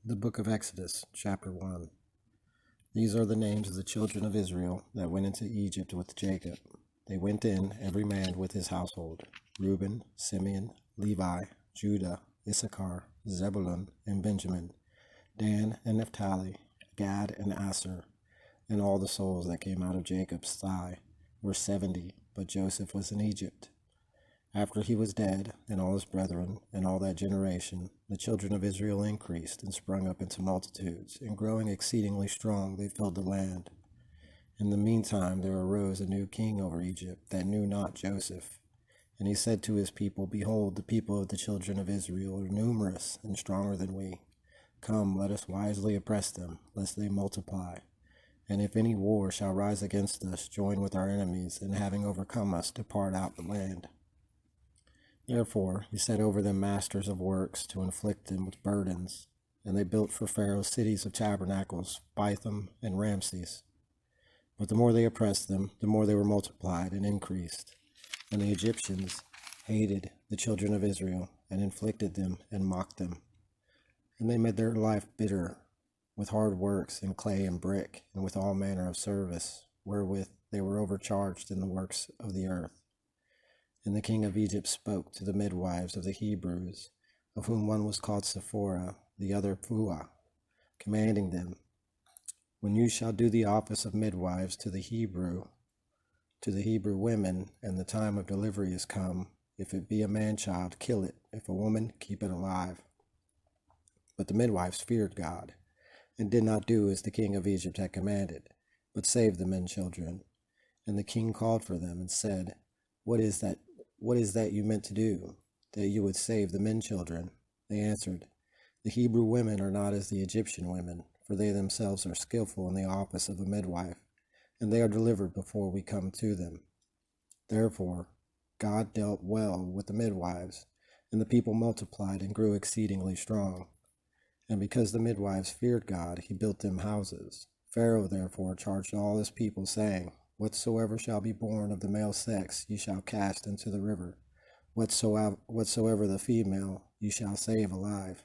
The book of Exodus, chapter 1. These are the names of the children of Israel that went into Egypt with Jacob. They went in, every man with his household: Ruben, Simeon, Levi, Juda, Issachar, Zabulon, and Benjamin, Dan and Nephtali, Gad and Aser. And all the souls that came out of Jacob's thigh were 70, but Joseph was in Egypt. After he was dead, and all his brethren, and all that generation, the children of Israel increased and sprung up into multitudes, and growing exceedingly strong, they filled the land. In the meantime there arose a new king over Egypt that knew not Joseph. And he said to his people, Behold, the people of the children of Israel are numerous and stronger than we. Come, let us wisely oppress them, lest they multiply. And if any war shall rise against us, join with our enemies, and having overcome us, depart out the land. Therefore he set over them masters of works to inflict them with burdens. And they built for Pharaoh cities of tabernacles, Pithom and Ramses. But the more they oppressed them, the more they were multiplied and increased. And the Egyptians hated the children of Israel, and inflicted them and mocked them. And they made their life bitter with hard works in clay and brick, and with all manner of service, wherewith they were overcharged in the works of the earth. And the king of Egypt spoke to the midwives of the Hebrews, of whom one was called Sephora, the other Puah, commanding them, When you shall do the office of midwives to the Hebrew women, and the time of delivery is come, if it be a man-child, kill it; if a woman, keep it alive. But the midwives feared God, and did not do as the king of Egypt had commanded, but saved the men-children. And the king called for them, and said, What is that you meant to do, that you would save the men-children? They answered, The Hebrew women are not as the Egyptian women, for they themselves are skillful in the office of a midwife, and they are delivered before we come to them. Therefore God dealt well with the midwives, and the people multiplied and grew exceedingly strong. And because the midwives feared God, he built them houses. Pharaoh therefore charged all his people, saying, Whatsoever shall be born of the male sex ye shall cast into the river. Whatsoever the female ye shall save alive.